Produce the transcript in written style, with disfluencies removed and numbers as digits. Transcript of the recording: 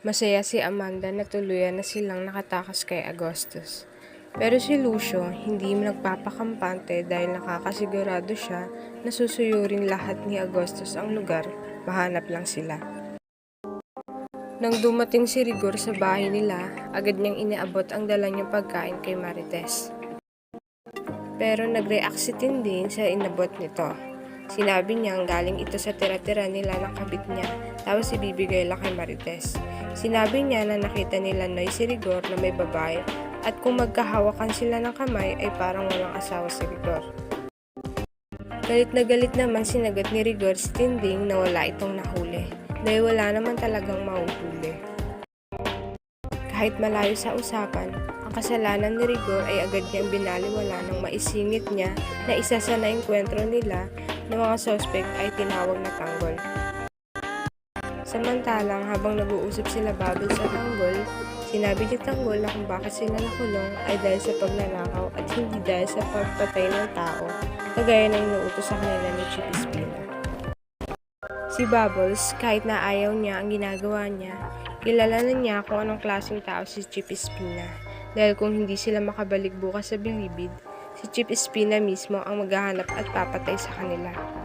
Masaya si Amanda na tuluyan na silang nakatakas kay Augustus. Pero si Lucio hindi nagpapakampante dahil nakakasigurado siya na susuyurin lahat ni Augustus ang lugar, mahanap lang sila. Nang dumating si Rigor sa bahay nila, agad niyang iniabot ang dala niyang pagkain kay Marites. Pero nag-react si Tinding sa inabot nito. Sinabi niyang galing ito sa tira-tira nila ng kabit niya, tapos ibibigay lang kay Marites. Sinabi niya na nakita nila Noy si Rigor na may babae at kung magkahawakan sila ng kamay ay parang walang asawa si Rigor. Galit na galit naman sinagot ni Rigor si Tinding na wala itong nahuli dahil wala naman talagang mahuhuli. Kahit malayo sa usapan, ang kasalanan ni Rigor ay agad niyang binaliwala nang maisingit niya na isa sa naengkwentro nila ng mga suspect ay tinawag na tanggol. Samantalang habang nag-uusap sila Bubble sa tanggol, sinabi ni Tanggol na kung bakit sila nakulong ay dahil sa pagnanakaw at hindi dahil sa pagpatay ng tao, kagaya na inuutos sa kanila ni Chip Espina. Si Bubbles, kahit na ayaw niya ang ginagawa niya, kilala na niya kung anong klaseng tao si Chip Espina, dahil kung hindi sila makabalik bukas sa bilibid, si Chip Espina mismo ang maghahanap at papatay sa kanila.